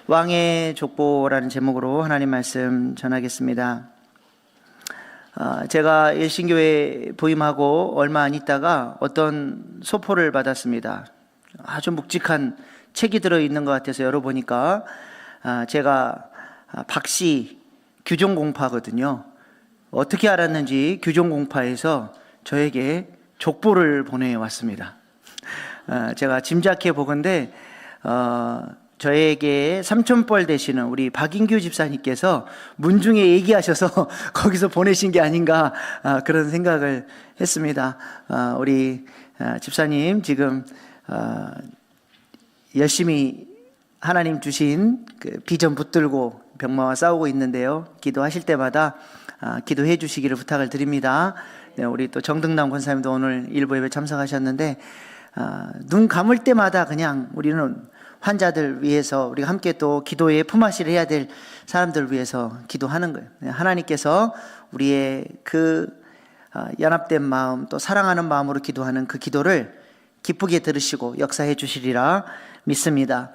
왕의 족보라는 제목으로 하나님 말씀 전하겠습니다. 제가 일신교회 부임하고 얼마 안 있다가 어떤 소포를 받았습니다. 아주 묵직한 책이 들어있는 것 같아서 열어보니까 제가 박씨 규종공파거든요. 어떻게 알았는지 규종공파에서 저에게 족보를 보내왔습니다. 제가 짐작해 보건대 저에게 삼촌뻘 되시는 우리 박인규 집사님께서 문중에 얘기하셔서 거기서 보내신 게 아닌가 그런 생각을 했습니다. 우리 집사님 지금 열심히 하나님 주신 그 비전 붙들고 병마와 싸우고 있는데요. 기도하실 때마다 기도해 주시기를 부탁을 드립니다. 네, 우리 또 정등남 권사님도 오늘 일부 예배 참석하셨는데 눈 감을 때마다 그냥 우리는 환자들 위해서 우리가 함께 또 기도의 품앗이를 해야 될 사람들 위해서 기도하는 거예요. 하나님께서 우리의 그 연합된 마음 또 사랑하는 마음으로 기도하는 그 기도를 기쁘게 들으시고 역사해 주시리라 믿습니다.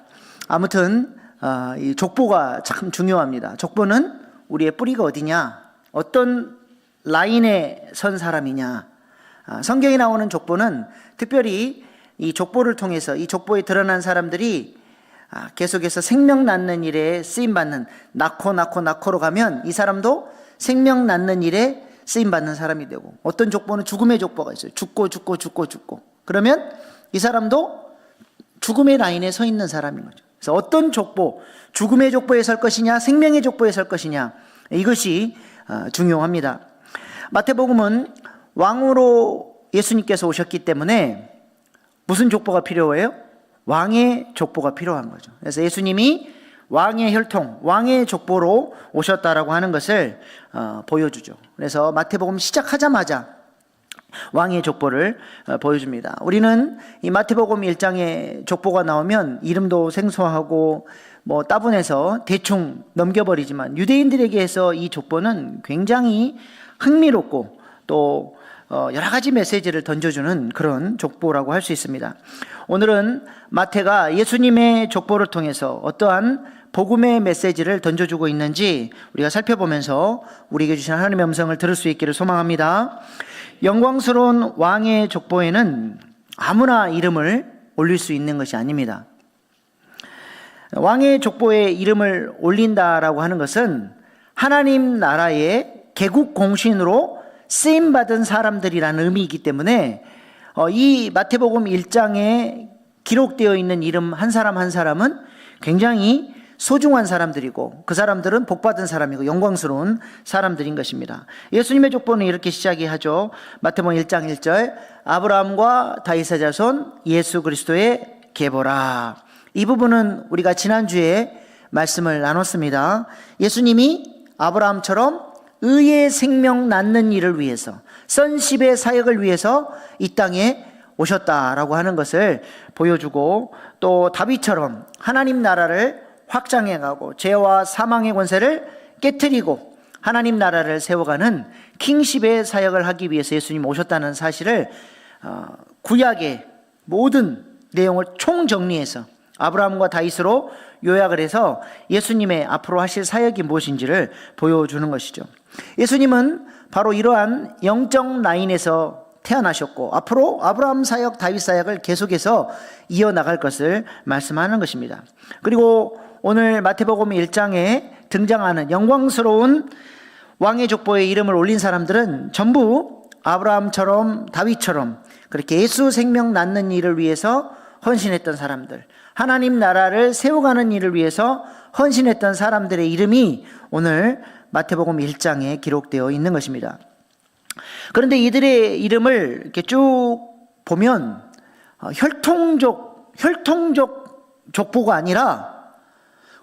아무튼 이 족보가 참 중요합니다. 족보는 우리의 뿌리가 어디냐, 어떤 라인에 선 사람이냐. 성경에 나오는 족보는 특별히 이 족보를 통해서 이 족보에 드러난 사람들이 계속해서 생명 낳는 일에 쓰임받는, 낳고로 가면 이 사람도 생명 낳는 일에 쓰임받는 사람이 되고, 어떤 족보는 죽음의 족보가 있어요. 죽고 그러면 이 사람도 죽음의 라인에 서 있는 사람인 거죠. 그래서 어떤 족보, 죽음의 족보에 설 것이냐 생명의 족보에 설 것이냐, 이것이 중요합니다. 마태복음은 왕으로 예수님께서 오셨기 때문에 무슨 족보가 필요해요? 왕의 족보가 필요한 거죠. 그래서 예수님이 왕의 혈통, 왕의 족보로 오셨다라고 하는 것을 보여주죠. 그래서 마태복음 시작하자마자 왕의 족보를 보여줍니다. 우리는 이 마태복음 1장에 족보가 나오면 이름도 생소하고 따분해서 대충 넘겨버리지만, 유대인들에게서 이 족보는 굉장히 흥미롭고 또 여러 가지 메시지를 던져주는 그런 족보라고 할 수 있습니다. 오늘은 마태가 예수님의 족보를 통해서 어떠한 복음의 메시지를 던져주고 있는지 우리가 살펴보면서 우리에게 주신 하나님의 음성을 들을 수 있기를 소망합니다. 영광스러운 왕의 족보에는 아무나 이름을 올릴 수 있는 것이 아닙니다. 왕의 족보에 이름을 올린다라고 하는 것은 하나님 나라의 개국 공신으로 쓰임받은 사람들이라는 의미이기 때문에 이 마태복음 1장에 기록되어 있는 이름 한 사람 한 사람은 굉장히 소중한 사람들이고, 그 사람들은 복받은 사람이고 영광스러운 사람들인 것입니다. 예수님의 족보는 이렇게 시작이 하죠. 마태복음 1장 1절 아브라함과 다윗의 자손 예수 그리스도의 계보라. 이 부분은 우리가 지난주에 말씀을 나눴습니다. 예수님이 아브라함처럼 의의 생명 낳는 일을 위해서, 선십의 사역을 위해서 이 땅에 오셨다라고 하는 것을 보여주고, 또 다윗처럼 하나님 나라를 확장해가고 죄와 사망의 권세를 깨트리고 하나님 나라를 세워가는 킹십의 사역을 하기 위해서 예수님 오셨다는 사실을 구약의 모든 내용을 총정리해서 아브라함과 다윗으로 요약을 해서 예수님의 앞으로 하실 사역이 무엇인지를 보여주는 것이죠. 예수님은 바로 이러한 영적 라인에서 태어나셨고, 앞으로 아브라함 사역, 다윗 사역을 계속해서 이어나갈 것을 말씀하는 것입니다. 그리고 오늘 마태복음 1장에 등장하는 영광스러운 왕의 족보에 이름을 올린 사람들은 전부 아브라함처럼 다윗처럼 그렇게 예수 생명 낳는 일을 위해서 헌신했던 사람들, 하나님 나라를 세워가는 일을 위해서 헌신했던 사람들의 이름이 오늘 마태복음 1장에 기록되어 있는 것입니다. 그런데 이들의 이름을 이렇게 쭉 보면 혈통적 족보가 아니라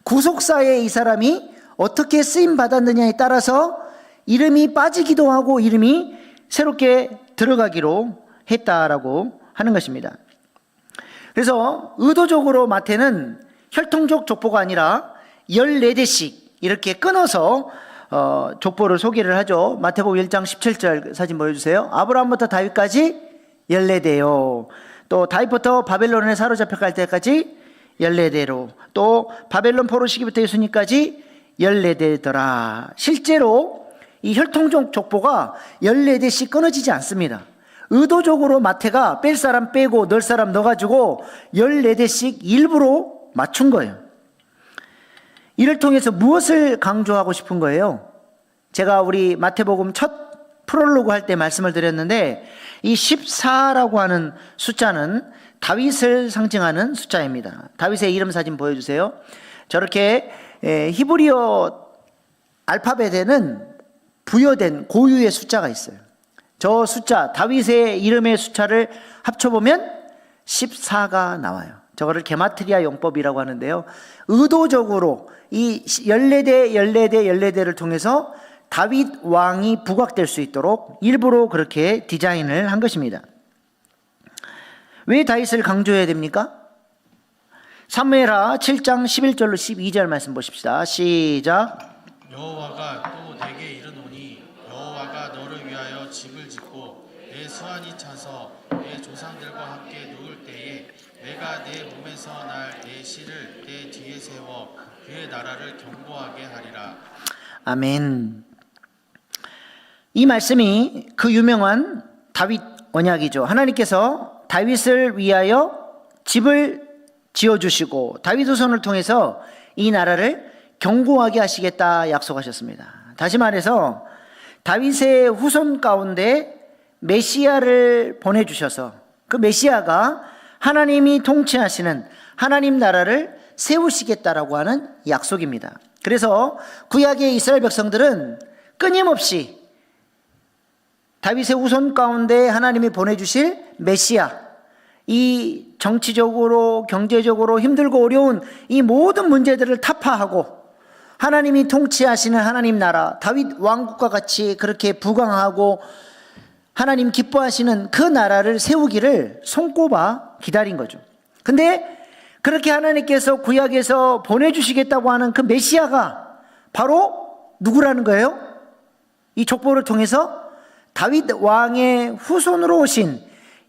구속사에 이 사람이 어떻게 쓰임 받았느냐에 따라서 이름이 빠지기도 하고 이름이 새롭게 들어가기로 했다라고 하는 것입니다. 그래서 의도적으로 마태는 혈통적 족보가 아니라 14대씩 이렇게 끊어서 족보를 소개를 하죠. 마태복음 1장 17절 사진 보여주세요. 아브라함부터 다윗까지 14대요. 또 다윗부터 바벨론에 사로잡혀 갈 때까지 14대로, 또 바벨론 포로 시기부터 예수님까지 14대더라. 실제로 이 혈통적 족보가 14대씩 끊어지지 않습니다. 의도적으로 마태가 뺄 사람 빼고 넣을 사람 넣어가지고 14대씩 일부러 맞춘 거예요. 이를 통해서 무엇을 강조하고 싶은 거예요? 제가 우리 마태복음 첫 프롤로그 할 때 말씀을 드렸는데, 이 14라고 하는 숫자는 다윗을 상징하는 숫자입니다. 다윗의 이름 사진 보여주세요. 저렇게 히브리어 알파벳에는 부여된 고유의 숫자가 있어요. 저 숫자, 다윗의 이름의 숫자를 합쳐보면 14가 나와요. 저거를 게마트리아 용법이라고 하는데요. 의도적으로 이 14대를 통해서 다윗 왕이 부각될 수 있도록 일부러 그렇게 디자인을 한 것입니다. 왜 다윗을 강조해야 됩니까? 사무엘하 7장 11절로 12절 말씀 보십시다. 시작. 여호와가 또 내게 이르노니 여호와가 너를 위하여 집을 짓고 내 수완이 차서 내 조상들과 함께 누울 때에 내가 내 몸에서 날 내 씨를 내 뒤에 세워 그의 나라를 견고하게 하리라. 아멘. 이 말씀이 그 유명한 다윗 언약이죠. 하나님께서 다윗을 위하여 집을 지어주시고 다윗 후손을 통해서 이 나라를 견고하게 하시겠다 약속하셨습니다. 다시 말해서 다윗의 후손 가운데 메시아를 보내주셔서 그 메시아가 하나님이 통치하시는 하나님 나라를 세우시겠다라고 하는 약속입니다. 그래서 구약의 이스라엘 백성들은 끊임없이 다윗의 후손 가운데 하나님이 보내주실 메시아, 이 정치적으로 경제적으로 힘들고 어려운 이 모든 문제들을 타파하고 하나님이 통치하시는 하나님 나라, 다윗 왕국과 같이 그렇게 부강하고 하나님 기뻐하시는 그 나라를 세우기를 손꼽아 기다린 거죠. 근데 그렇게 하나님께서 구약에서 보내주시겠다고 하는 그 메시아가 바로 누구라는 거예요? 이 족보를 통해서 다윗 왕의 후손으로 오신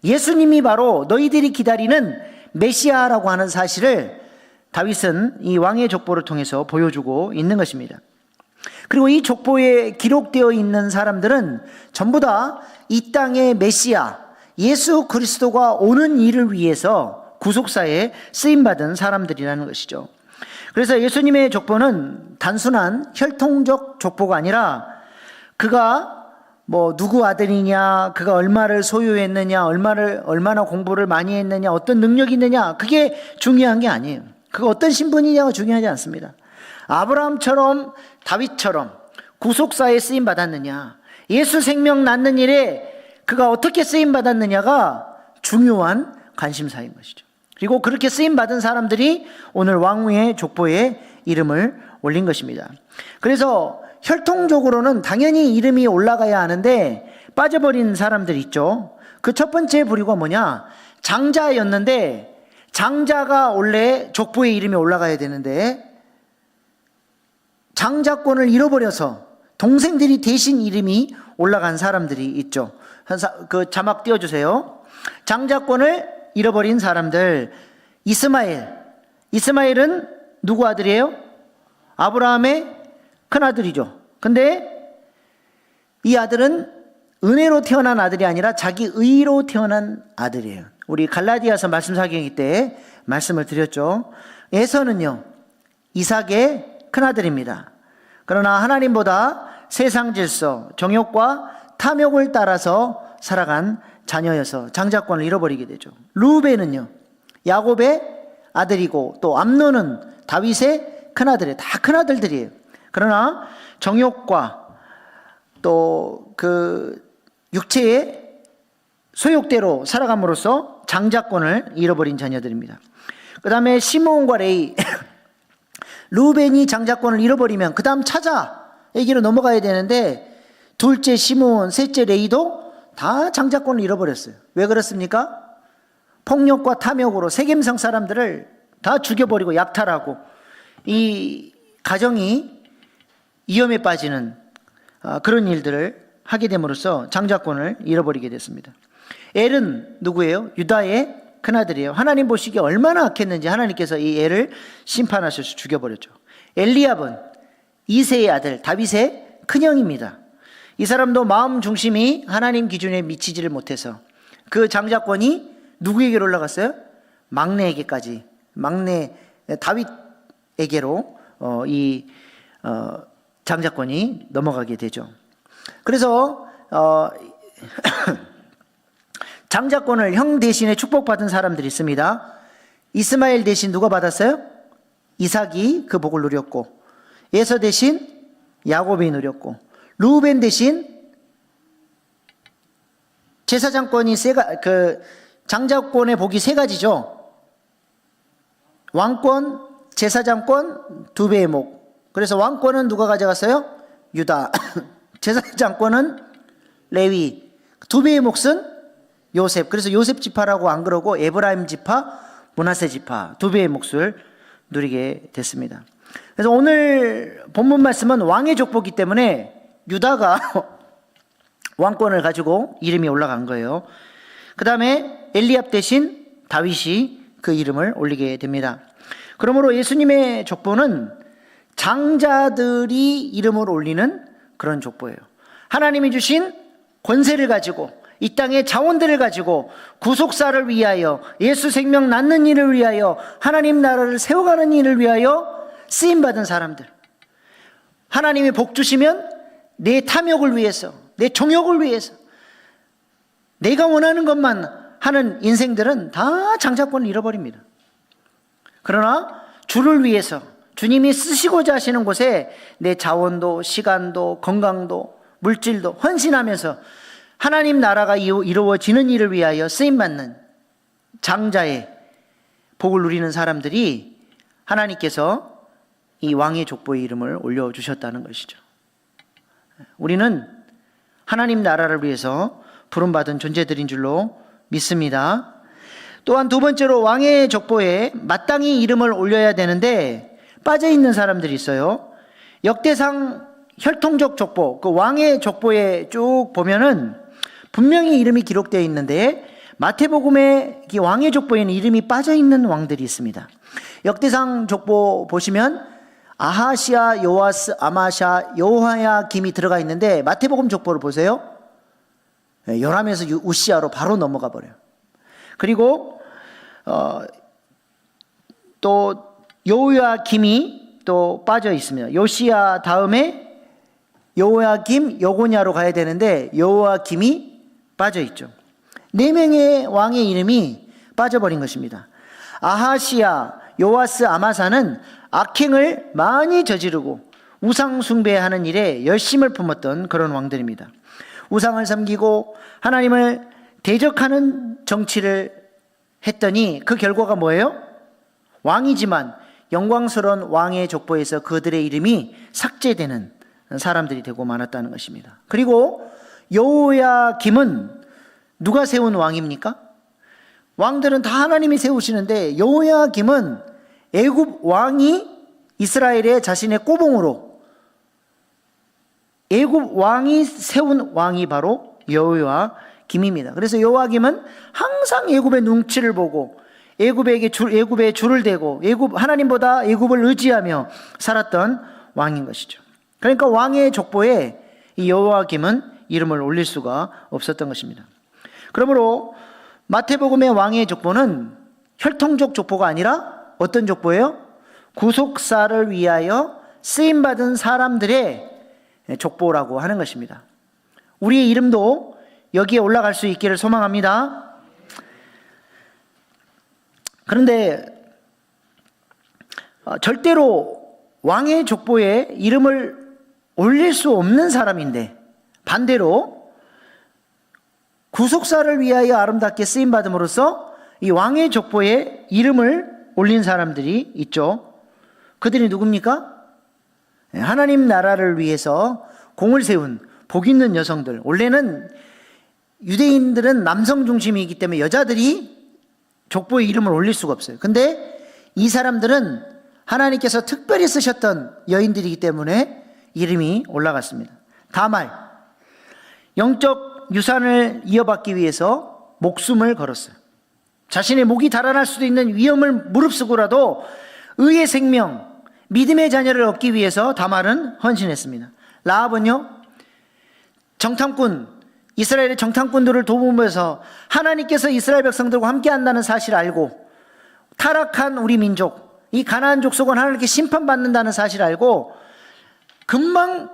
예수님이 바로 너희들이 기다리는 메시아라고 하는 사실을 다윗은 이 왕의 족보를 통해서 보여주고 있는 것입니다. 그리고 이 족보에 기록되어 있는 사람들은 전부 다 이 땅의 메시아 예수 그리스도가 오는 일을 위해서 구속사에 쓰임받은 사람들이라는 것이죠. 그래서 예수님의 족보는 단순한 혈통적 족보가 아니라 그가 누구 아들이냐, 그가 얼마를 소유했느냐, 얼마나 공부를 많이 했느냐, 어떤 능력이 있느냐, 그게 중요한 게 아니에요. 그가 어떤 신분이냐가 중요하지 않습니다. 아브라함처럼 다윗처럼 구속사에 쓰임 받았느냐, 예수 생명 낳는 일에 그가 어떻게 쓰임 받았느냐가 중요한 관심사인 것이죠. 그리고 그렇게 쓰임 받은 사람들이 오늘 왕후의 족보에 이름을 올린 것입니다. 그래서 혈통적으로는 당연히 이름이 올라가야 하는데 빠져버린 사람들이 있죠. 그 첫 번째 부류가 뭐냐? 장자였는데 장자가 원래 족보에 이름이 올라가야 되는데 장자권을 잃어버려서 동생들이 대신 이름이 올라간 사람들이 있죠. 그 자막 띄워주세요. 장자권을 잃어버린 사람들. 이스마엘은 누구 아들이에요? 아브라함의 큰아들이죠. 근데 이 아들은 은혜로 태어난 아들이 아니라 자기 의로 태어난 아들이에요. 우리 갈라디아서 말씀 사경이 때 말씀을 드렸죠. 에서는요, 이삭의 큰아들입니다. 그러나 하나님보다 세상 질서, 정욕과 탐욕을 따라서 살아간 자녀여서 장자권을 잃어버리게 되죠. 루벤은요, 야곱의 아들이고 또 암논은 다윗의 큰아들이에요. 다 큰아들들이에요. 그러나 정욕과 또 그 육체의 소욕대로 살아감으로써 장자권을 잃어버린 자녀들입니다. 그 다음에 시므온과 레위. 루벤이 장자권을 잃어버리면 그 다음 차자에게로 넘어가야 되는데 둘째 시므온, 셋째 레위도 다 장자권을 잃어버렸어요. 왜 그렇습니까? 폭력과 탐욕으로 세겜성 사람들을 다 죽여버리고 약탈하고 이 가정이 위험에 빠지는 그런 일들을 하게 됨으로써 장자권을 잃어버리게 됐습니다. 엘은 누구예요? 유다의 큰아들이에요. 하나님 보시기에 얼마나 악했는지 하나님께서 이 애를 심판하셔서 죽여버렸죠. 엘리압은 이새의 아들 다윗의 큰형입니다. 이 사람도 마음 중심이 하나님 기준에 미치지를 못해서 그 장자권이 누구에게로 올라갔어요? 막내에게까지, 막내 다윗에게로 장자권이 넘어가게 되죠. 그래서 장자권을 형 대신에 축복받은 사람들이 있습니다. 이스마엘 대신 누가 받았어요? 이삭이 그 복을 누렸고, 에서 대신 야곱이 누렸고, 루벤 대신 제사장권이 장자권의 복이 세 가지죠. 왕권, 제사장권, 두 배의 목. 그래서 왕권은 누가 가져갔어요? 유다. 제사장권은 레위. 두 배의 몫은 요셉. 그래서 요셉 지파라고 안 그러고 에브라임 지파, 므낫세 지파 두 배의 몫을 누리게 됐습니다. 그래서 오늘 본문 말씀은 왕의 족보이기 때문에 유다가 왕권을 가지고 이름이 올라간 거예요. 그 다음에 엘리압 대신 다윗이 그 이름을 올리게 됩니다. 그러므로 예수님의 족보는 장자들이 이름을 올리는 그런 족보예요. 하나님이 주신 권세를 가지고 이 땅의 자원들을 가지고 구속사를 위하여, 예수 생명 낳는 일을 위하여, 하나님 나라를 세워가는 일을 위하여 쓰임받은 사람들, 하나님이 복 주시면 내 탐욕을 위해서, 내 정욕을 위해서 내가 원하는 것만 하는 인생들은 다 장자권을 잃어버립니다. 그러나 주를 위해서 주님이 쓰시고자 하시는 곳에 내 자원도, 시간도, 건강도, 물질도 헌신하면서 하나님 나라가 이루어지는 일을 위하여 쓰임받는 장자의 복을 누리는 사람들이 하나님께서 이 왕의 족보의 이름을 올려주셨다는 것이죠. 우리는 하나님 나라를 위해서 부름받은 존재들인 줄로 믿습니다. 또한 두 번째로 왕의 족보에 마땅히 이름을 올려야 되는데 빠져있는 사람들이 있어요. 역대상 혈통적 족보, 그 왕의 족보에 쭉 보면은 분명히 이름이 기록되어 있는데 마태복음의 왕의 족보에는 이름이 빠져있는 왕들이 있습니다. 역대상 족보 보시면 아하시아, 요아스, 아마샤, 여호야김이 들어가 있는데 마태복음 족보를 보세요. 요람에서 우시아로 바로 넘어가 버려요. 그리고 또 여호야김이 또 빠져 있습니다. 요시야 다음에 여호야김, 여고냐로 가야 되는데 여호야김이 빠져 있죠. 4명의 왕의 이름이 빠져버린 것입니다. 아하시아, 요아스, 아마사는 악행을 많이 저지르고 우상 숭배하는 일에 열심을 품었던 그런 왕들입니다. 우상을 섬기고 하나님을 대적하는 정치를 했더니 그 결과가 뭐예요? 왕이지만 영광스러운 왕의 족보에서 그들의 이름이 삭제되는 사람들이 되고 많았다는 것입니다. 그리고 여호야김은 누가 세운 왕입니까? 왕들은 다 하나님이 세우시는데 여호야김은 애굽 왕이 이스라엘의 자신의 꼬봉으로 애굽 왕이 세운 왕이 바로 여호야김입니다. 그래서 여호야김은 항상 애굽의 눈치를 보고 애굽에 줄을 대고 하나님보다 애굽을 의지하며 살았던 왕인 것이죠. 그러니까 왕의 족보에 이 여호야김은 이름을 올릴 수가 없었던 것입니다. 그러므로 마태복음의 왕의 족보는 혈통적 족보가 아니라 어떤 족보예요? 구속사를 위하여 쓰임받은 사람들의 족보라고 하는 것입니다. 우리의 이름도 여기에 올라갈 수 있기를 소망합니다. 그런데 절대로 왕의 족보에 이름을 올릴 수 없는 사람인데 반대로 구속사를 위하여 아름답게 쓰임받음으로써 이 왕의 족보에 이름을 올린 사람들이 있죠. 그들이 누굽니까? 하나님 나라를 위해서 공을 세운 복 있는 여성들. 원래는 유대인들은 남성 중심이기 때문에 여자들이 족보에 이름을 올릴 수가 없어요. 근데 이 사람들은 하나님께서 특별히 쓰셨던 여인들이기 때문에 이름이 올라갔습니다. 다말, 영적 유산을 이어받기 위해서 목숨을 걸었어요. 자신의 목이 달아날 수도 있는 위험을 무릅쓰고라도 의의 생명, 믿음의 자녀를 얻기 위해서 다말은 헌신했습니다. 라합은요, 이스라엘의 정탐꾼들을 도우면서 하나님께서 이스라엘 백성들과 함께 한다는 사실을 알고, 타락한 우리 민족, 이 가나안 족속은 하나님께 심판받는다는 사실을 알고 금방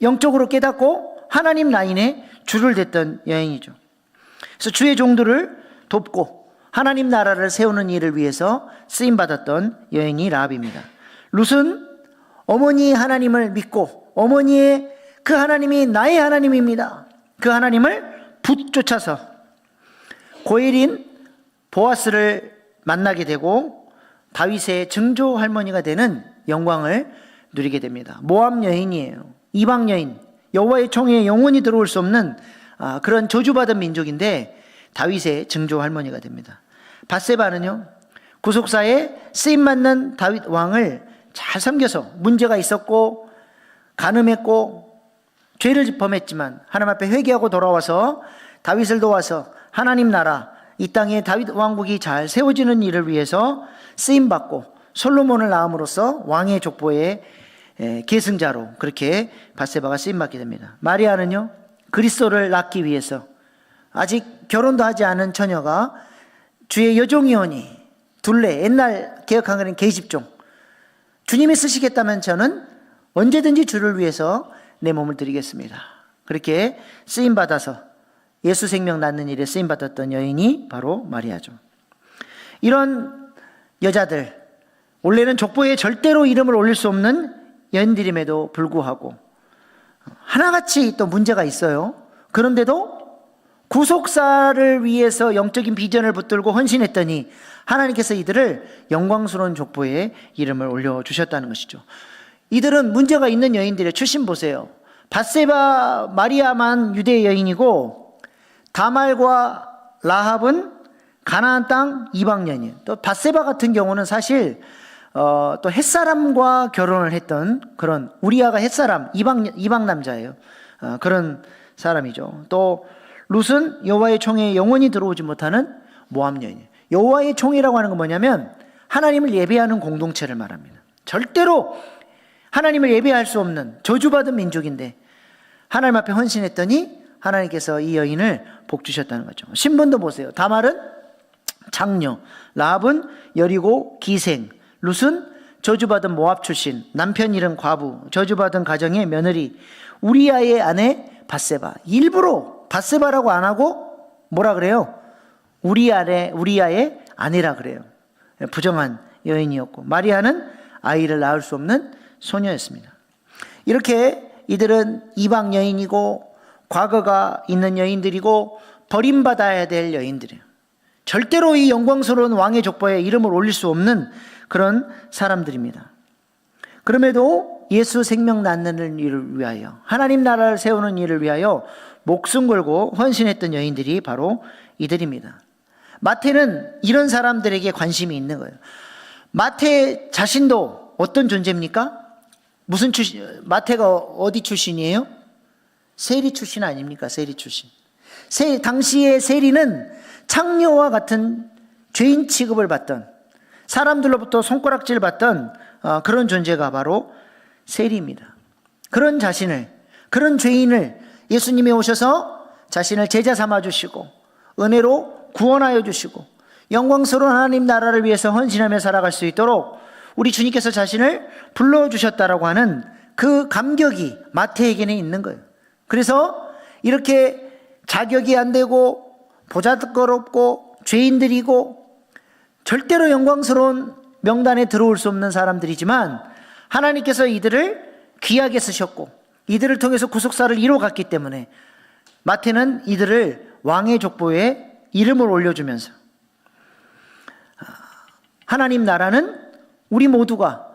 영적으로 깨닫고 하나님 라인에 줄을 댔던 여인이죠. 그래서 주의 종들을 돕고 하나님 나라를 세우는 일을 위해서 쓰임받았던 여인이 라합입니다. 룻은 어머니의 하나님을 믿고, 어머니의 그 하나님이 나의 하나님입니다, 그 하나님을 붙쫓아서 고엘인 보아스를 만나게 되고 다윗의 증조 할머니가 되는 영광을 누리게 됩니다. 모압 여인이에요. 이방 여인, 여호와의 총회에 영원히 들어올 수 없는 그런 저주받은 민족인데 다윗의 증조 할머니가 됩니다. 밧세바는요, 구속사에 쓰임받는 다윗 왕을 잘 섬겨서 문제가 있었고 간음했고 죄를 범했지만 하나님 앞에 회개하고 돌아와서 다윗을 도와서 하나님 나라, 이 땅에 다윗 왕국이 잘 세워지는 일을 위해서 쓰임받고 솔로몬을 낳음으로써 왕의 족보의 계승자로 그렇게 밧세바가 쓰임받게 됩니다. 마리아는요, 그리스도를 낳기 위해서 아직 결혼도 하지 않은 처녀가 주의 여종이오니 둘레, 옛날 개혁한글은 계집종, 주님이 쓰시겠다면 저는 언제든지 주를 위해서 내 몸을 드리겠습니다, 그렇게 쓰임받아서 예수 생명 낳는 일에 쓰임받았던 여인이 바로 마리아죠. 이런 여자들, 원래는 족보에 절대로 이름을 올릴 수 없는 여인들임에도 불구하고 하나같이 또 문제가 있어요. 그런데도 구속사를 위해서 영적인 비전을 붙들고 헌신했더니 하나님께서 이들을 영광스러운 족보에 이름을 올려주셨다는 것이죠. 이들은 문제가 있는 여인들의 출신 보세요. 밧세바, 마리아만 유대 여인이고 다말과 라합은 가나안 땅 이방 여인이에요. 또 밧세바 같은 경우는 사실 또 햇사람과 결혼을 했던 그런, 우리아가 햇사람, 이방 남자예요. 그런 사람이죠. 또 룻은 여호와의 총회에 영원히 들어오지 못하는 모압 여인이에요. 여호와의 총회라고 하는 건 뭐냐면 하나님을 예배하는 공동체를 말합니다. 절대로 하나님을 예배할 수 없는 저주받은 민족인데 하나님 앞에 헌신했더니 하나님께서 이 여인을 복 주셨다는 거죠. 신분도 보세요. 다말은 장녀, 라합은 여리고 기생, 룻은 저주받은 모압 출신, 남편 잃은 과부, 저주받은 가정의 며느리, 우리아의 아내 밧세바. 일부러 밧세바라고 안 하고 뭐라 그래요? 우리아의 아내라 그래요. 부정한 여인이었고, 마리아는 아이를 낳을 수 없는 소녀였습니다. 이렇게 이들은 이방 여인이고 과거가 있는 여인들이고 버림받아야 될 여인들이에요. 절대로 이 영광스러운 왕의 족보에 이름을 올릴 수 없는 그런 사람들입니다. 그럼에도 예수 생명 낳는 일을 위하여, 하나님 나라를 세우는 일을 위하여 목숨 걸고 헌신했던 여인들이 바로 이들입니다. 마태는 이런 사람들에게 관심이 있는 거예요. 마태 자신도 어떤 존재입니까? 무슨 출신? 마태가 어디 출신이에요? 세리 출신 아닙니까? 세리 출신. 당시의 세리는 창녀와 같은 죄인 취급을 받던, 사람들로부터 손가락질 받던 그런 존재가 바로 세리입니다. 그런 자신을, 그런 죄인을 예수님이 오셔서 자신을 제자 삼아 주시고 은혜로 구원하여 주시고 영광스러운 하나님 나라를 위해서 헌신하며 살아갈 수 있도록 우리 주님께서 자신을 불러주셨다라고 하는 그 감격이 마태에게는 있는 거예요. 그래서 이렇게 자격이 안 되고 보잘것없고 죄인들이고 절대로 영광스러운 명단에 들어올 수 없는 사람들이지만 하나님께서 이들을 귀하게 쓰셨고 이들을 통해서 구속사를 이뤄갔기 때문에 마태는 이들을 왕의 족보에 이름을 올려주면서 하나님 나라는 우리 모두가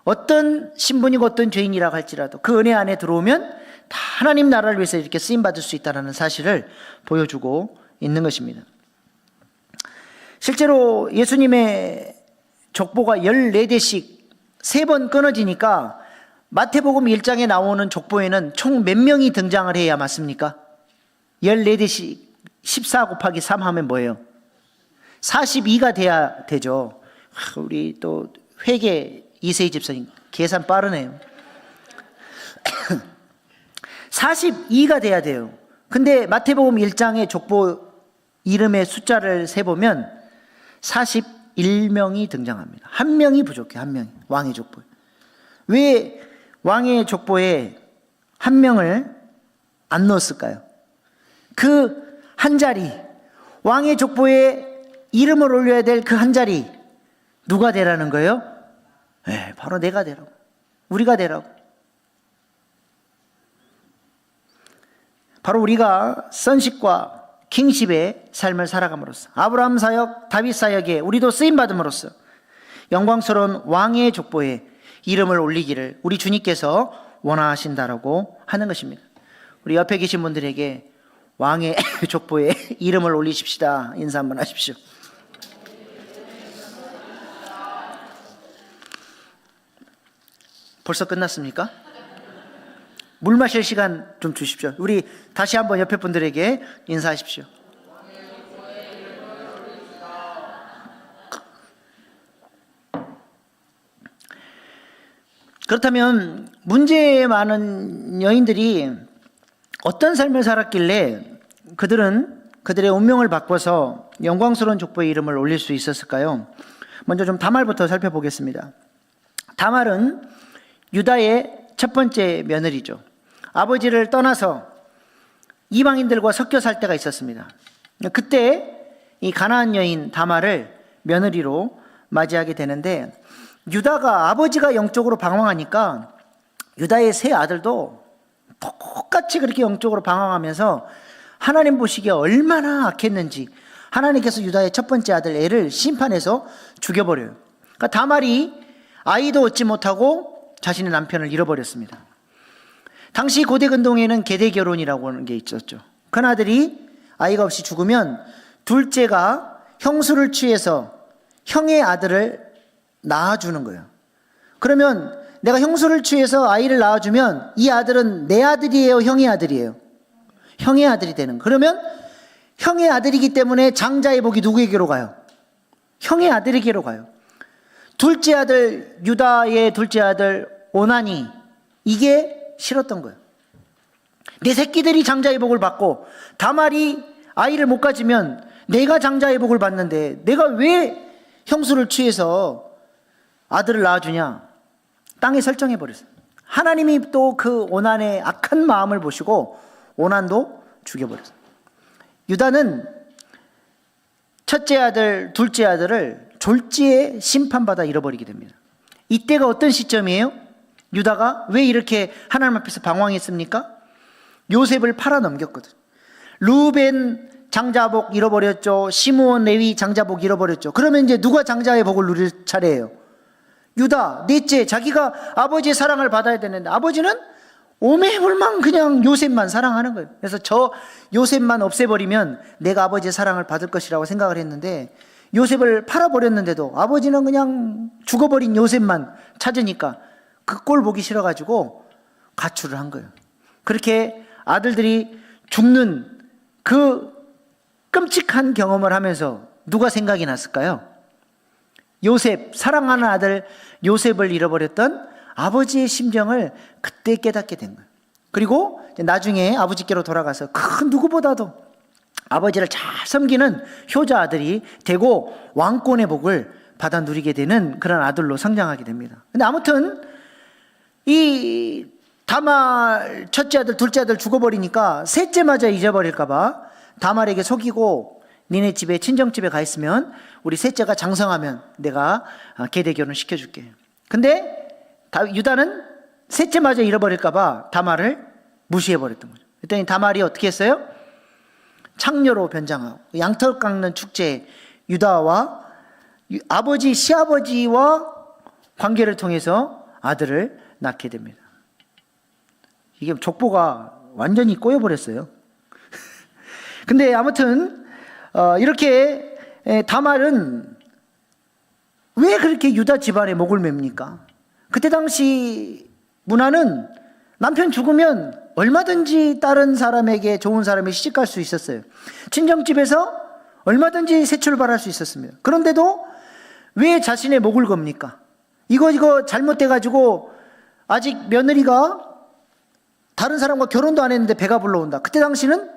어떤 신분이고 어떤 죄인이라고 할지라도 그 은혜 안에 들어오면 다 하나님 나라를 위해서 이렇게 쓰임받을 수 있다는 사실을 보여주고 있는 것입니다. 실제로 예수님의 족보가 14대씩 3번 끊어지니까 마태복음 1장에 나오는 족보에는 총 몇 명이 등장을 해야 맞습니까? 14대씩 14 곱하기 3 하면 뭐예요? 42가 돼야 되죠. 우리 또 회계 이세희 집사님 계산 빠르네요. 42가 돼야 돼요. 근데 마태복음 1장의 족보 이름의 숫자를 세보면 41명이 등장합니다. 한 명이 부족해, 한 명이. 왕의 족보에. 왜 왕의 족보에 한 명을 안 넣었을까요? 그 한 자리, 왕의 족보에 이름을 올려야 될 그 한 자리, 누가 되라는 거예요? 네, 바로 내가 되라고. 우리가 되라고. 바로 우리가 선식과 킹십의 삶을 살아감으로써, 아브라함 사역, 다윗 사역에 우리도 쓰임받음으로써 영광스러운 왕의 족보에 이름을 올리기를 우리 주님께서 원하신다라고 하는 것입니다. 우리 옆에 계신 분들에게 왕의 족보에 이름을 올리십시다. 인사 한번 하십시오. 벌써 끝났습니까? 물 마실 시간 좀 주십시오. 우리 다시 한번 옆에 분들에게 인사하십시오. 그렇다면 문제 많은 여인들이 어떤 삶을 살았길래 그들은 그들의 운명을 바꿔서 영광스러운 족보의 이름을 올릴 수 있었을까요? 먼저 좀 다말부터 살펴보겠습니다. 다말은 유다의 첫 번째 며느리죠. 아버지를 떠나서 이방인들과 섞여 살 때가 있었습니다. 그때 이 가나안 여인 다말을 며느리로 맞이하게 되는데, 유다가 아버지가 영적으로 방황하니까 유다의 세 아들도 똑같이 그렇게 영적으로 방황하면서 하나님 보시기에 얼마나 악했는지 하나님께서 유다의 첫 번째 아들 엘을 심판해서 죽여버려요. 그러니까 다말이 아이도 얻지 못하고 자신의 남편을 잃어버렸습니다. 당시 고대 근동에는 계대 결혼이라고 하는 게 있었죠. 큰아들이 아이가 없이 죽으면 둘째가 형수를 취해서 형의 아들을 낳아주는 거예요. 그러면 내가 형수를 취해서 아이를 낳아주면 이 아들은 내 아들이에요, 형의 아들이에요? 형의 아들이 되는 거예요. 그러면 형의 아들이기 때문에 장자의 복이 누구에게로 가요? 형의 아들에게로 가요. 둘째 아들, 유다의 둘째 아들 오난이, 이게 싫었던 거예요. 내 새끼들이 장자의 복을 받고 다말이 아이를 못 가지면 내가 장자의 복을 받는데 내가 왜 형수를 취해서 아들을 낳아주냐? 땅에 설정해버렸어요. 하나님이 또 그 오난의 악한 마음을 보시고 오난도 죽여버렸어요. 유다는 첫째 아들, 둘째 아들을 졸지에 심판받아 잃어버리게 됩니다. 이때가 어떤 시점이에요? 유다가 왜 이렇게 하나님 앞에서 방황했습니까? 요셉을 팔아 넘겼거든. 루벤 장자복 잃어버렸죠. 시므온 레위 장자복 잃어버렸죠. 그러면 이제 누가 장자의 복을 누릴 차례예요? 유다, 넷째, 자기가 아버지의 사랑을 받아야 되는데 아버지는 오매불망 그냥 요셉만 사랑하는 거예요. 그래서 저 요셉만 없애버리면 내가 아버지의 사랑을 받을 것이라고 생각을 했는데 요셉을 팔아버렸는데도 아버지는 그냥 죽어버린 요셉만 찾으니까 그 꼴 보기 싫어가지고 가출을 한 거예요. 그렇게 아들들이 죽는 그 끔찍한 경험을 하면서 누가 생각이 났을까요? 요셉, 사랑하는 아들 요셉을 잃어버렸던 아버지의 심정을 그때 깨닫게 된 거예요. 그리고 나중에 아버지께로 돌아가서 그 누구보다도 아버지를 잘 섬기는 효자 아들이 되고 왕권의 복을 받아 누리게 되는 그런 아들로 성장하게 됩니다. 근데 아무튼 이 다말 첫째 아들, 둘째 아들 죽어버리니까 셋째마저 잊어버릴까봐 다말에게 속이고 니네 집에 친정집에 가 있으면 우리 셋째가 장성하면 내가 계대 결혼 시켜줄게. 근데 유다는 셋째마저 잃어버릴까봐 다말을 무시해버렸던 거죠. 그랬더니 다말이 어떻게 했어요? 창녀로 변장하고 양털 깎는 축제에 유다와 아버지, 시아버지와 관계를 통해서 아들을 낳게 됩니다. 이게 족보가 완전히 꼬여버렸어요. 근데 아무튼 이렇게 다말은 왜 그렇게 유다 집안에 목을 맵니까? 그때 당시 문화는 남편 죽으면 얼마든지 다른 사람에게 좋은 사람이 시집갈 수 있었어요. 친정집에서 얼마든지 새 출발할 수 있었습니다. 그런데도 왜 자신의 목을 겁니까? 이거 잘못돼가지고 아직 며느리가 다른 사람과 결혼도 안 했는데 배가 불러온다. 그때 당시는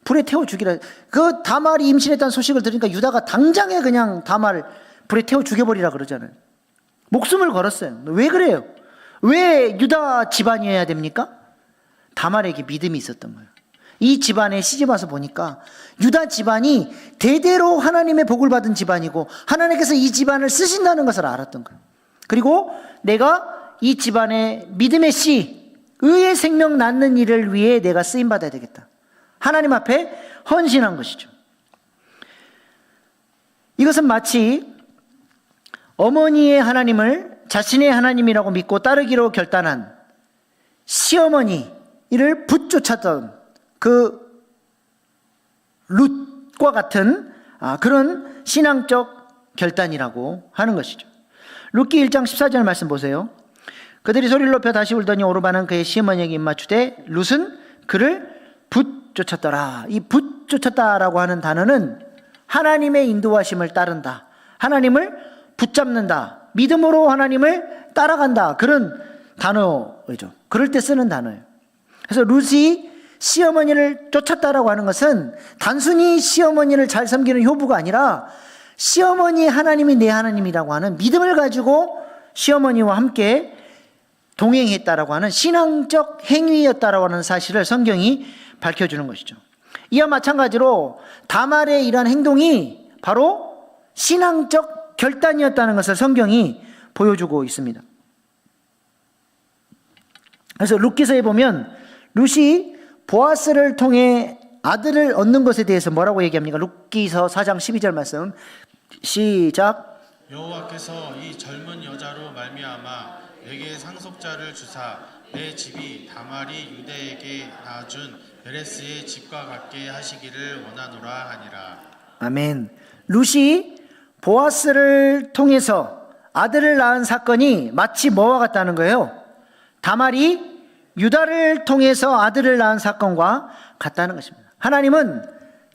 불에 태워 죽이라. 그 다말이 임신했다는 소식을 들으니까 유다가 당장에 그냥 다말 불에 태워 죽여버리라 그러잖아요. 목숨을 걸었어요. 왜 그래요? 왜 유다 집안이어야 됩니까? 다말에게 믿음이 있었던 거예요. 이 집안에 시집 와서 보니까 유다 집안이 대대로 하나님의 복을 받은 집안이고 하나님께서 이 집안을 쓰신다는 것을 알았던 거예요. 그리고 내가 이 집안의 믿음의 씨, 의의 생명 낳는 일을 위해 내가 쓰임받아야 되겠다. 하나님 앞에 헌신한 것이죠. 이것은 마치 어머니의 하나님을 자신의 하나님이라고 믿고 따르기로 결단한 시어머니를 붙쫓았던 그 룻과 같은 그런 신앙적 결단이라고 하는 것이죠. 룻기 1장 14절 말씀 보세요. 그들이 소리를 높여 다시 울더니 오르바는 그의 시어머니에게 입맞추되 룻은 그를 붙쫓았더라. 이 붙쫓았다라고 하는 단어는 하나님의 인도하심을 따른다, 하나님을 붙잡는다, 믿음으로 하나님을 따라간다, 그런 단어죠. 그럴 때 쓰는 단어예요. 그래서 룻이 시어머니를 쫓았다라고 하는 것은 단순히 시어머니를 잘 섬기는 효부가 아니라 시어머니 하나님이 내 하나님이라고 하는 믿음을 가지고 시어머니와 함께 동행했다라고 하는 신앙적 행위였다라고 하는 사실을 성경이 밝혀주는 것이죠. 이와 마찬가지로 다말의 이러한 행동이 바로 신앙적 결단이었다는 것을 성경이 보여주고 있습니다. 그래서 룻기서에 보면 룻이 보아스를 통해 아들을 얻는 것에 대해서 뭐라고 얘기합니까? 룻기서 4장 12절 말씀 시작. 여호와께서 이 젊은 여자로 말미암아 내게 상속자를 주사 내 집이 다말이 유대에게 낳아준 베레스의 집과 같게 하시기를 원하노라 하니라. 아멘. 룻이 보아스를 통해서 아들을 낳은 사건이 마치 뭐와 같다는 거예요? 다말이 유다를 통해서 아들을 낳은 사건과 같다는 것입니다. 하나님은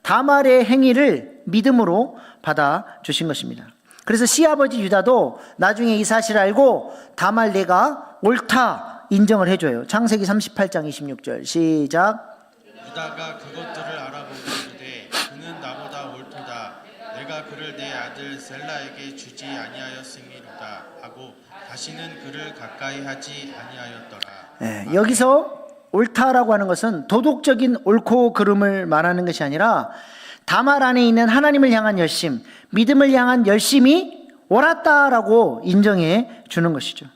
다말의 행위를 믿음으로 받아주신 것입니다. 그래서 시아버지 유다도 나중에 이 사실을 알고 다말 내가 옳다 인정을 해줘요. 창세기 38장 26절 시작. 유다가 그것들을 알아보고 이르되 그는 나보다 옳도다. 내가 그를 내 아들 셀라에게 주지 아니하였음이로다 하고 다시는 그를 가까이 하지 아니하였더라. 여기서 옳다라고 하는 것은 도덕적인 옳고 그름을 말하는 것이 아니라 다말 안에 있는 하나님을 향한 열심, 믿음을 향한 열심이 옳았다라고 인정해 주는 것이죠.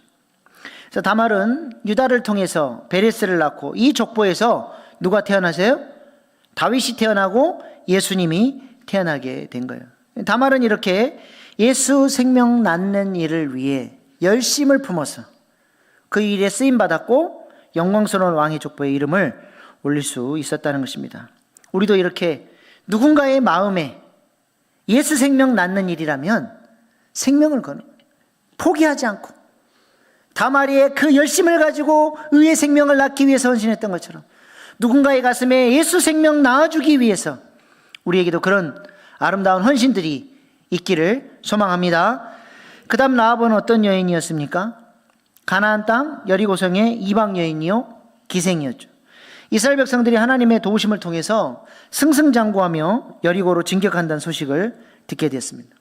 그래서 다말은 유다를 통해서 베레스를 낳고 이 족보에서 누가 태어나세요? 다윗이 태어나고 예수님이 태어나게 된 거예요. 다말은 이렇게 예수 생명 낳는 일을 위해 열심을 품어서 그 일에 쓰임받았고 영광스러운 왕의 족보에 이름을 올릴 수 있었다는 것입니다. 우리도 이렇게 누군가의 마음에 예수 생명 낳는 일이라면 생명을 거는, 포기하지 않고 다말이의 그 열심을 가지고 의의 생명을 낳기 위해서 헌신했던 것처럼 누군가의 가슴에 예수 생명 낳아주기 위해서 우리에게도 그런 아름다운 헌신들이 있기를 소망합니다. 그 다음 라합은 어떤 여인이었습니까? 가나안 땅 여리고성의 이방 여인이요 기생이었죠. 이스라엘 백성들이 하나님의 도우심을 통해서 승승장구하며 여리고로 진격한다는 소식을 듣게 됐습니다.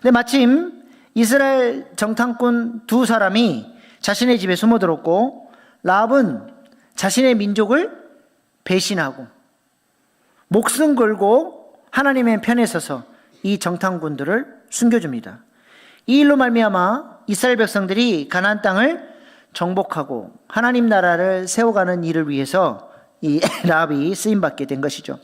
근데 마침 이스라엘 정탐꾼 두 사람이 자신의 집에 숨어들었고 라합은 자신의 민족을 배신하고 목숨 걸고 하나님의 편에 서서 이 정탐꾼들을 숨겨줍니다. 이 일로 말미암아 이스라엘 백성들이 가나안 땅을 정복하고 하나님 나라를 세워가는 일을 위해서 이 라합이 쓰임받게 된 것이죠.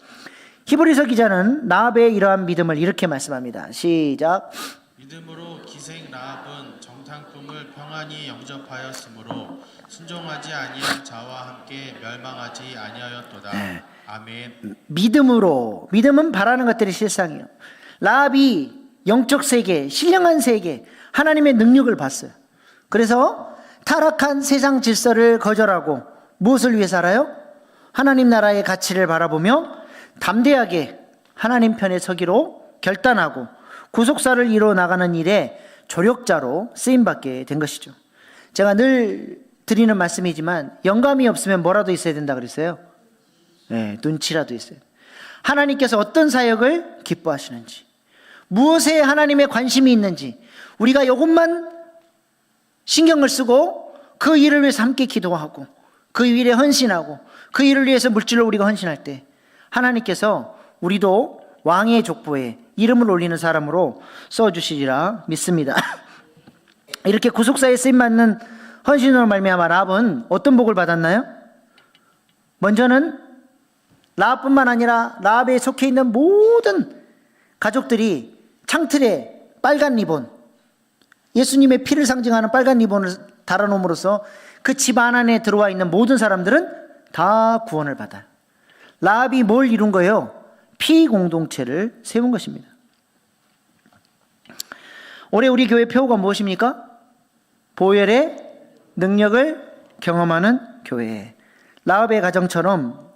히브리서 기자는 라합의 이러한 믿음을 이렇게 말씀합니다. 시작. 믿음으로 기생 라합은 정탐꾼을 평안히 영접하였으므로 순종하지 아니한 자와 함께 멸망하지 아니하였도다. 아멘. 믿음으로, 믿음은 바라는 것들이 실상이에요. 라합이 영적 세계, 신령한 세계, 하나님의 능력을 봤어요. 그래서 타락한 세상 질서를 거절하고 무엇을 위해 살아요? 하나님 나라의 가치를 바라보며 담대하게 하나님 편에 서기로 결단하고 구속사를 이뤄 나가는 일에 조력자로 쓰임받게 된 것이죠. 제가 늘 드리는 말씀이지만 영감이 없으면 뭐라도 있어야 된다 그랬어요. 네, 눈치라도 있어요. 하나님께서 어떤 사역을 기뻐하시는지, 무엇에 하나님의 관심이 있는지 우리가 이것만 신경을 쓰고 그 일을 위해서 함께 기도하고 그 일에 헌신하고 그 일을 위해서 물질로 우리가 헌신할 때 하나님께서 우리도 왕의 족보에 이름을 올리는 사람으로 써주시리라 믿습니다. 이렇게 구속사에 쓰임받는 헌신으로 말미암아 라합은 어떤 복을 받았나요? 먼저는 라합뿐만 아니라 라합에 속해 있는 모든 가족들이 창틀에 빨간 리본, 예수님의 피를 상징하는 빨간 리본을 달아놓음으로써 그 집 안에 들어와 있는 모든 사람들은 다 구원을 받아요. 라합이 뭘 이룬 거예요? 피공동체를 세운 것입니다. 올해 우리 교회 표어가 무엇입니까? 보혈의 능력을 경험하는 교회. 라합의 가정처럼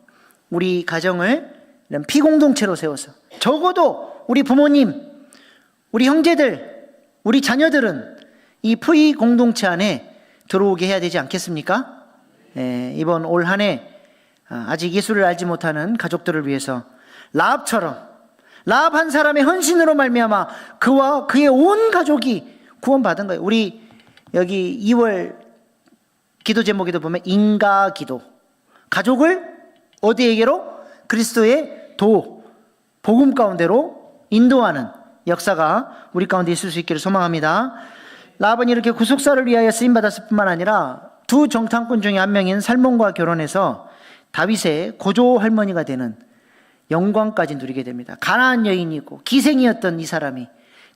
우리 가정을 이런 피공동체로 세워서 적어도 우리 부모님, 우리 형제들, 우리 자녀들은 이 피공동체 안에 들어오게 해야 되지 않겠습니까? 이번 올 한 해 아직 예수를 알지 못하는 가족들을 위해서 라합처럼 라합 한 사람의 헌신으로 말미암아 그와 그의 온 가족이 구원받은 거예요. 우리 여기 2월 기도 제목에도 보면 인가기도, 가족을 어디에게로? 그리스도의 복음 가운데로 인도하는 역사가 우리 가운데 있을 수 있기를 소망합니다. 라합은 이렇게 구속사를 위하여 쓰임받았을 뿐만 아니라 두 정탐꾼 중에 한 명인 살몬과 결혼해서 다윗의 고조 할머니가 되는 영광까지 누리게 됩니다. 가나안 여인이고 기생이었던 이 사람이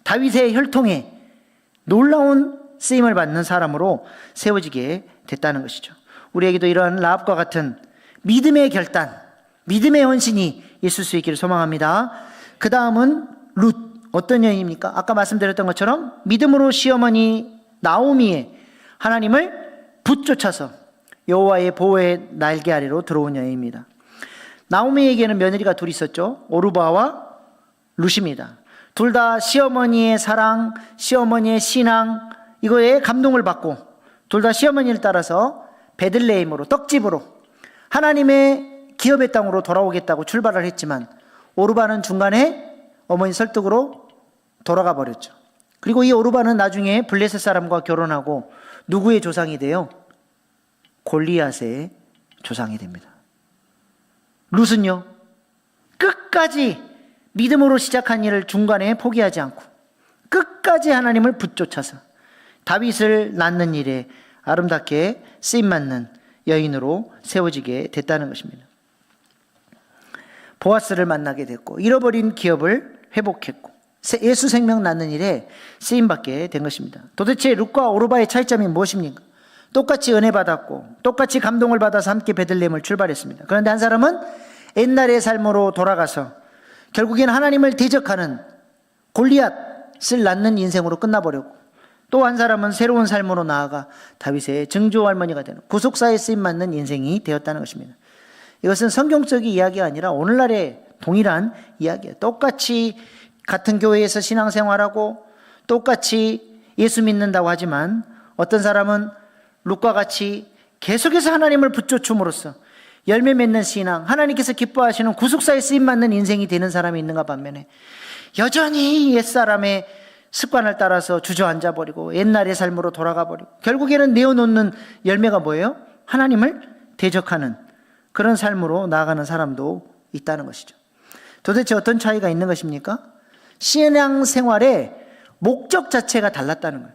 다윗의 혈통에 놀라운 쓰임을 받는 사람으로 세워지게 됐다는 것이죠. 우리에게도 이러한 라합과 같은 믿음의 결단, 믿음의 헌신이 있을 수 있기를 소망합니다. 그 다음은 룻, 어떤 여인입니까? 아까 말씀드렸던 것처럼 믿음으로 시어머니 나오미의 하나님을 붙쫓아서 여호와의 보호의 날개 아래로 들어온 여인입니다. 나오미에게는 며느리가 둘 있었죠. 오르바와 룻입니다. 둘 다 시어머니의 사랑, 시어머니의 신앙, 이거에 감동을 받고 둘 다 시어머니를 따라서 베들레헴으로, 떡집으로 하나님의 기업의 땅으로 돌아오겠다고 출발을 했지만 오르바는 중간에 어머니 설득으로 돌아가 버렸죠. 그리고 이 오르바는 나중에 블레셋 사람과 결혼하고 누구의 조상이 돼요? 골리앗의 조상이 됩니다. 룻은요, 끝까지 믿음으로 시작한 일을 중간에 포기하지 않고 끝까지 하나님을 붙쫓아서 다윗을 낳는 일에 아름답게 쓰임받는 여인으로 세워지게 됐다는 것입니다. 보아스를 만나게 됐고 잃어버린 기업을 회복했고 예수 생명 낳는 일에 쓰임받게 된 것입니다. 도대체 룻과 오르바의 차이점이 무엇입니까? 똑같이 은혜 받았고 똑같이 감동을 받아서 함께 베들레헴을 출발했습니다. 그런데 한 사람은 옛날의 삶으로 돌아가서 결국엔 하나님을 대적하는 골리앗을 낳는 인생으로 끝나버렸고 또 한 사람은 새로운 삶으로 나아가 다윗의 증조 할머니가 되는 구속사에 쓰임받는 인생이 되었다는 것입니다. 이것은 성경적인 이야기가 아니라 오늘날의 동일한 이야기예요. 똑같이 같은 교회에서 신앙생활하고 똑같이 예수 믿는다고 하지만 어떤 사람은 룻과 같이 계속해서 하나님을 붙여줌으로써 열매 맺는 신앙, 하나님께서 기뻐하시는 구속사에 쓰임받는 인생이 되는 사람이 있는가 반면에 여전히 옛사람의 습관을 따라서 주저앉아 버리고 옛날의 삶으로 돌아가 버리고 결국에는 내어놓는 열매가 뭐예요? 하나님을 대적하는 그런 삶으로 나아가는 사람도 있다는 것이죠. 도대체 어떤 차이가 있는 것입니까? 신앙생활의 목적 자체가 달랐다는 거예요.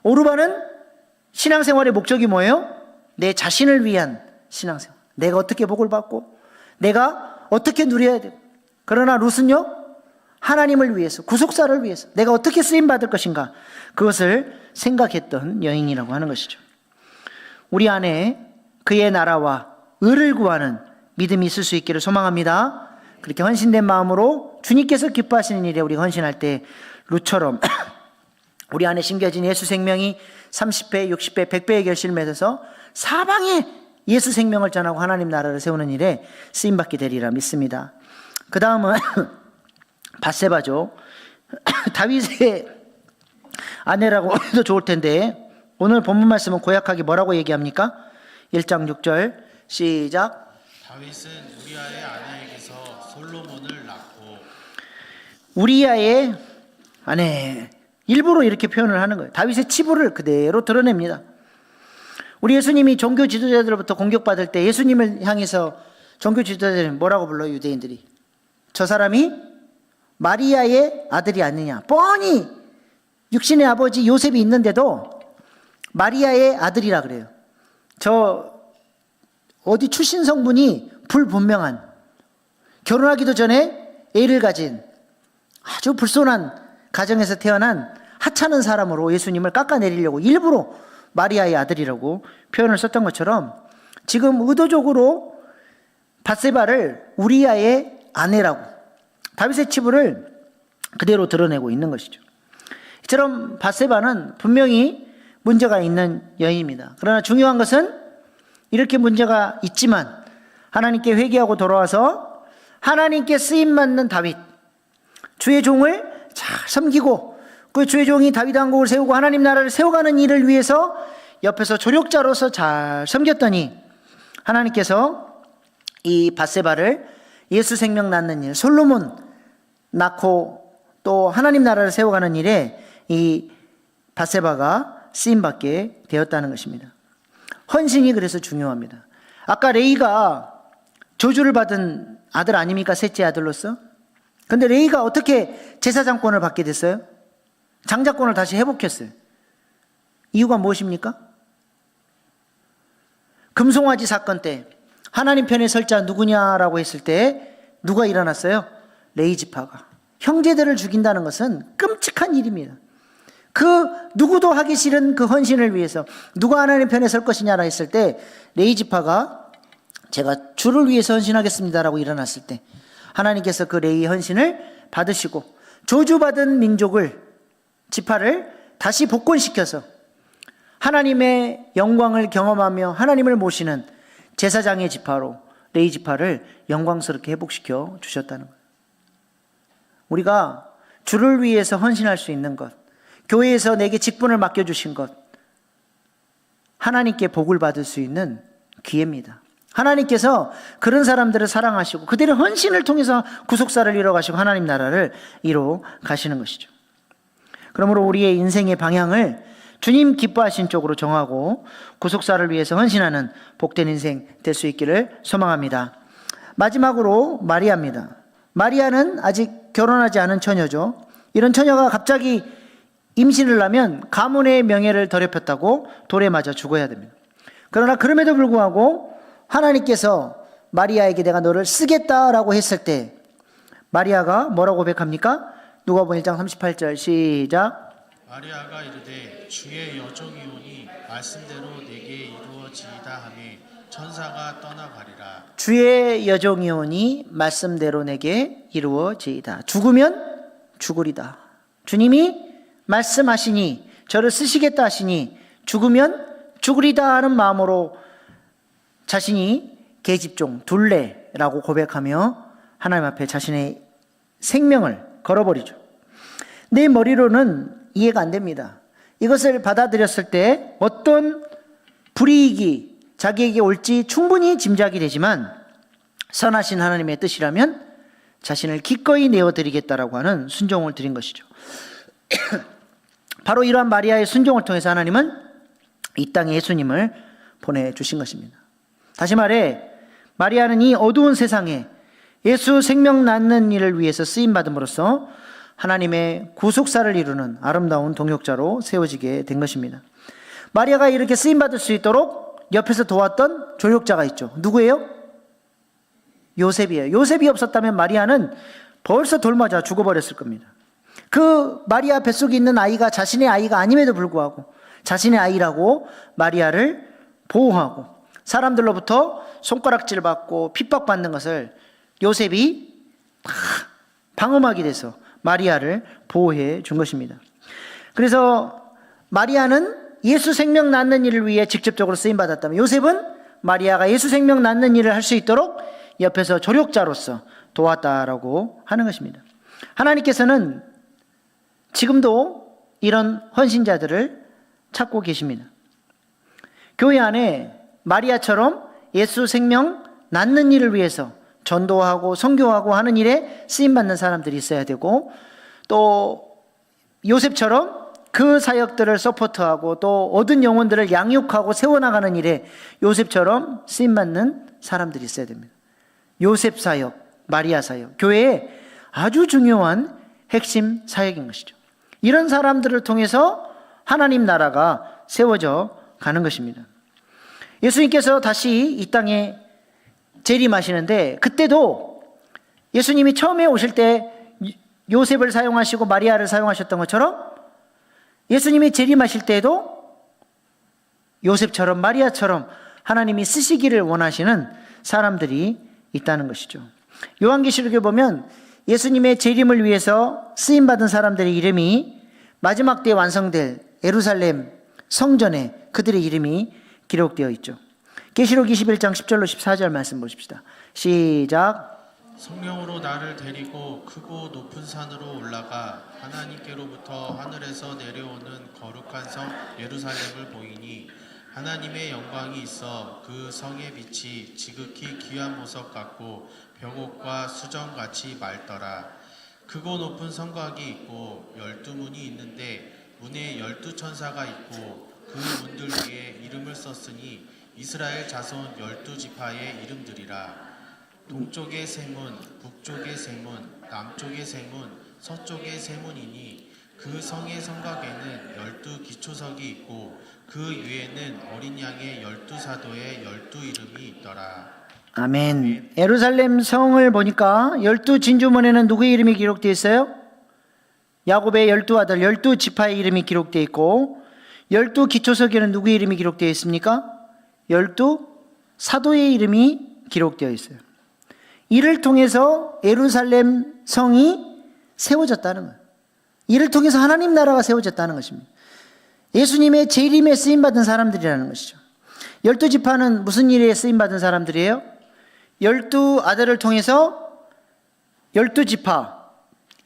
오르바는 신앙생활의 목적이 뭐예요? 내 자신을 위한 신앙생활. 내가 어떻게 복을 받고 내가 어떻게 누려야 되고. 그러나 룻은요, 하나님을 위해서, 구속사를 위해서 내가 어떻게 쓰임받을 것인가, 그것을 생각했던 여인이라고 하는 것이죠. 우리 안에 그의 나라와 의를 구하는 믿음이 있을 수 있기를 소망합니다. 그렇게 헌신된 마음으로 주님께서 기뻐하시는 일에 우리가 헌신할 때 룻처럼 우리 안에 심겨진 예수 생명이 30배, 60배, 100배의 결실을 맺어서 사방에 예수 생명을 전하고 하나님 나라를 세우는 일에 쓰임받게 되리라 믿습니다. 그 다음은 밧세바죠. 다윗의 아내라고 해도 좋을 텐데 오늘 본문 말씀은 고약하게 뭐라고 얘기합니까? 1장 6절 시작. 다윗은 우리아의 아내에게서 솔로몬을 낳고. 우리아의 아내, 일부러 이렇게 표현을 하는 거예요. 다윗의 치부를 그대로 드러냅니다. 우리 예수님이 종교 지도자들로부터 공격받을 때 예수님을 향해서 종교 지도자들이 뭐라고 불러요? 유대인들이 저 사람이 마리아의 아들이 아니냐, 뻔히 육신의 아버지 요셉이 있는데도 마리아의 아들이라 그래요. 저 어디 출신 성분이 불분명한, 결혼하기도 전에 애를 가진 아주 불손한 가정에서 태어난 하찮은 사람으로 예수님을 깎아내리려고 일부러 마리아의 아들이라고 표현을 썼던 것처럼 지금 의도적으로 밧세바를 우리아의 아내라고 다윗의 치부를 그대로 드러내고 있는 것이죠. 이처럼 밧세바는 분명히 문제가 있는 여인입니다. 그러나 중요한 것은 이렇게 문제가 있지만 하나님께 회개하고 돌아와서 하나님께 쓰임받는 다윗, 주의 종을 잘 섬기고 그 주의 종이 다윗 왕국을 세우고 하나님 나라를 세워가는 일을 위해서 옆에서 조력자로서 잘 섬겼더니 하나님께서 이 밧세바를 예수 생명 낳는 일, 솔로몬 낳고 또 하나님 나라를 세워가는 일에 이 밧세바가 쓰임받게 되었다는 것입니다. 헌신이 그래서 중요합니다. 아까 레이가 저주를 받은 아들 아닙니까? 셋째 아들로서. 근데 레이가 어떻게 제사장권을 받게 됐어요? 장자권을 다시 회복했어요. 이유가 무엇입니까? 금송아지 사건 때 하나님 편에 설 자 누구냐라고 했을 때 누가 일어났어요? 레이 지파가. 형제들을 죽인다는 것은 끔찍한 일입니다. 그 누구도 하기 싫은 그 헌신을 위해서 누가 하나님 편에 설 것이냐라 했을 때 레이 지파가 제가 주를 위해서 헌신하겠습니다라고 일어났을 때 하나님께서 그 레이 헌신을 받으시고 저주받은 민족을, 지파를 다시 복권시켜서 하나님의 영광을 경험하며 하나님을 모시는 제사장의 지파로 레이 지파를 영광스럽게 회복시켜 주셨다는 거예요. 우리가 주를 위해서 헌신할 수 있는 것, 교회에서 내게 직분을 맡겨주신 것, 하나님께 복을 받을 수 있는 기회입니다. 하나님께서 그런 사람들을 사랑하시고 그들의 헌신을 통해서 구속사를 이뤄가시고 하나님 나라를 이뤄 가시는 것이죠. 그러므로 우리의 인생의 방향을 주님 기뻐하신 쪽으로 정하고 구속사를 위해서 헌신하는 복된 인생 될 수 있기를 소망합니다. 마지막으로 마리아입니다. 마리아는 아직 결혼하지 않은 처녀죠. 이런 처녀가 갑자기 임신을 하면 가문의 명예를 더럽혔다고 돌에 맞아 죽어야 됩니다. 그러나 그럼에도 불구하고 하나님께서 마리아에게 내가 너를 쓰겠다라고 했을 때 마리아가 뭐라고 고백합니까? 누가복음 1장 38절 시작. 마리아가 이르되 주의 여종이오니 말씀대로 내게 이루어지이다 하매 천사가 떠나가리라. 주의 여종이오니 말씀대로 내게 이루어지이다. 죽으면 죽으리다. 주님이 말씀하시니 저를 쓰시겠다 하시니 죽으면 죽으리다 하는 마음으로 자신이 계집종 둘레라고 고백하며 하나님 앞에 자신의 생명을 걸어버리죠. 내 머리로는 이해가 안 됩니다. 이것을 받아들였을 때 어떤 불이익이 자기에게 올지 충분히 짐작이 되지만 선하신 하나님의 뜻이라면 자신을 기꺼이 내어드리겠다라고 하는 순종을 드린 것이죠. 바로 이러한 마리아의 순종을 통해서 하나님은 이 땅에 예수님을 보내주신 것입니다. 다시 말해 마리아는 이 어두운 세상에 예수 생명 낳는 일을 위해서 쓰임받음으로써 하나님의 구속사를 이루는 아름다운 동역자로 세워지게 된 것입니다. 마리아가 이렇게 쓰임받을 수 있도록 옆에서 도왔던 조력자가 있죠. 누구예요? 요셉이에요. 요셉이 없었다면 마리아는 벌써 돌 맞아 죽어버렸을 겁니다. 그 마리아 뱃속에 있는 아이가 자신의 아이가 아님에도 불구하고 자신의 아이라고 마리아를 보호하고 사람들로부터 손가락질 받고 핍박받는 것을 요셉이 방어막이 돼서 마리아를 보호해 준 것입니다. 그래서 마리아는 예수 생명 낳는 일을 위해 직접적으로 쓰임받았다면 요셉은 마리아가 예수 생명 낳는 일을 할 수 있도록 옆에서 조력자로서 도왔다라고 하는 것입니다. 하나님께서는 지금도 이런 헌신자들을 찾고 계십니다. 교회 안에 마리아처럼 예수 생명 낳는 일을 위해서 전도하고 선교하고 하는 일에 쓰임받는 사람들이 있어야 되고, 또 요셉처럼 그 사역들을 서포트하고 또 얻은 영혼들을 양육하고 세워나가는 일에 요셉처럼 쓰임받는 사람들이 있어야 됩니다. 요셉 사역, 마리아 사역, 교회의 아주 중요한 핵심 사역인 것이죠. 이런 사람들을 통해서 하나님 나라가 세워져 가는 것입니다. 예수님께서 다시 이 땅에 재림하시는데, 그때도 예수님이 처음에 오실 때 요셉을 사용하시고 마리아를 사용하셨던 것처럼 예수님이 재림하실 때에도 요셉처럼 마리아처럼 하나님이 쓰시기를 원하시는 사람들이 있다는 것이죠. 요한계시록에 보면 예수님의 재림을 위해서 쓰임받은 사람들의 이름이 마지막 때에 완성될 예루살렘 성전에 그들의 이름이 기록되어 있죠. 계시록 21장 10절로 14절 말씀 보십시다. 시작. 성령으로 나를 데리고 크고 높은 산으로 올라가 하나님께로부터 하늘에서 내려오는 거룩한 성 예루살렘을 보이니 하나님의 영광이 있어 그 성의 빛이 지극히 귀한 보석 같고 벽옥과 수정같이 맑더라. 크고 높은 성곽이 있고 12문이 있는데 문에 12천사가 있고 그 문들 위에 이름을 썼으니 이스라엘 자손 12지파의 이름들이라. 동쪽의 세 문, 북쪽의 세 문, 남쪽의 세 문, 서쪽의 세 문이니 그 성의 성곽에는 12기초석이 있고 그 위에는 어린 양의 12사도의 12이름이 있더라. 아멘. 예루살렘 성을 보니까 12진주문에는 누구의 이름이 기록되어 있어요? 야곱의 12아들 12지파의 이름이 기록되어 있고, 12기초석에는 누구의 이름이 기록되어 있습니까? 12사도의 이름이 기록되어 있어요. 이를 통해서 예루살렘 성이 세워졌다는 거예요. 이를 통해서 하나님 나라가 세워졌다는 것입니다. 예수님의 재림에 쓰임받은 사람들이라는 것이죠. 12지파는 무슨 일에 쓰임받은 사람들이에요? 12아들을 통해서 12지파,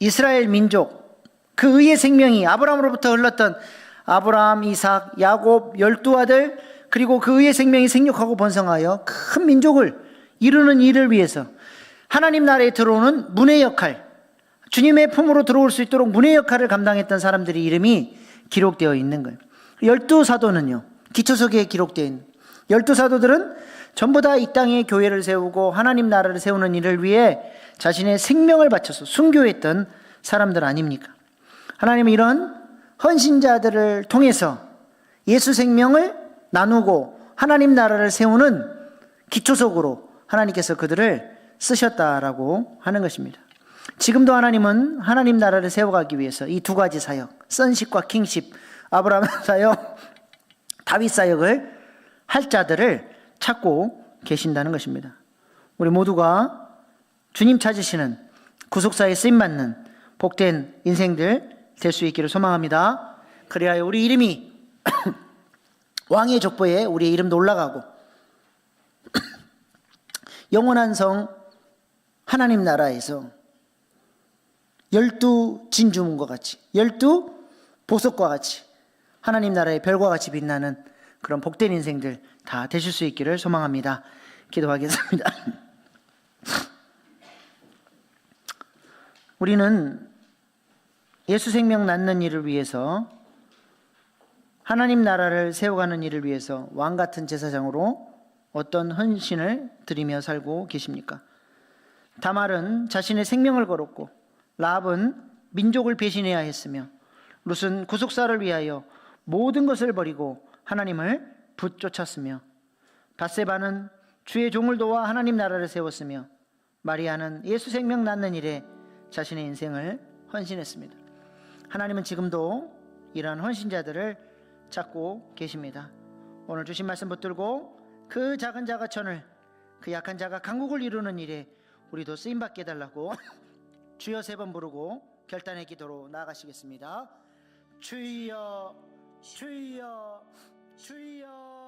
이스라엘 민족, 그 의의 생명이 아브라함으로부터 흘렀던 아브라함, 이삭, 야곱 12아들, 그리고 그 의의 생명이 생육하고 번성하여 큰 민족을 이루는 일을 위해서 하나님 나라에 들어오는 문의 역할, 주님의 품으로 들어올 수 있도록 문의 역할을 감당했던 사람들의 이름이 기록되어 있는 거예요. 12사도는요, 기초석에 기록되어 있는 12사도들은 전부 다 이 땅에 교회를 세우고 하나님 나라를 세우는 일을 위해 자신의 생명을 바쳐서 순교했던 사람들 아닙니까? 하나님은 이런 헌신자들을 통해서 예수 생명을 나누고 하나님 나라를 세우는 기초석으로 하나님께서 그들을 쓰셨다라고 하는 것입니다. 지금도 하나님은 하나님 나라를 세워가기 위해서 이 두 가지 사역, 선식과 킹십, 아브라함 사역, 다윗 사역을 할 자들을 찾고 계신다는 것입니다. 우리 모두가 주님 찾으시는 구속사에 쓰임받는 복된 인생들 될 수 있기를 소망합니다. 그래야 우리 이름이 왕의 족보에 우리의 이름도 올라가고 영원한 성 하나님 나라에서 12진주문과 같이 12보석과 같이 하나님 나라의 별과 같이 빛나는 그런 복된 인생들 다 되실 수 있기를 소망합니다. 기도하겠습니다. 우리는 예수 생명 낳는 일을 위해서, 하나님 나라를 세워가는 일을 위해서 왕 같은 제사장으로 어떤 헌신을 드리며 살고 계십니까? 다말은 자신의 생명을 걸었고, 라합은 민족을 배신해야 했으며, 룻은 구속사를 위하여 모든 것을 버리고 하나님을 붙쫓았으며, 밧세바는 주의 종을 도와 하나님 나라를 세웠으며, 마리아는 예수 생명 낳는 일에 자신의 인생을 헌신했습니다. 하나님은 지금도 이러한 헌신자들을 찾고 계십니다. 오늘 주신 말씀 붙들고 그 작은 자가 천을, 그 약한 자가 강국을 이루는 일에 우리도 쓰임받게 해달라고 주여 3번 부르고 결단의 기도로 나아가시겠습니다. 주여, 주여, 주여.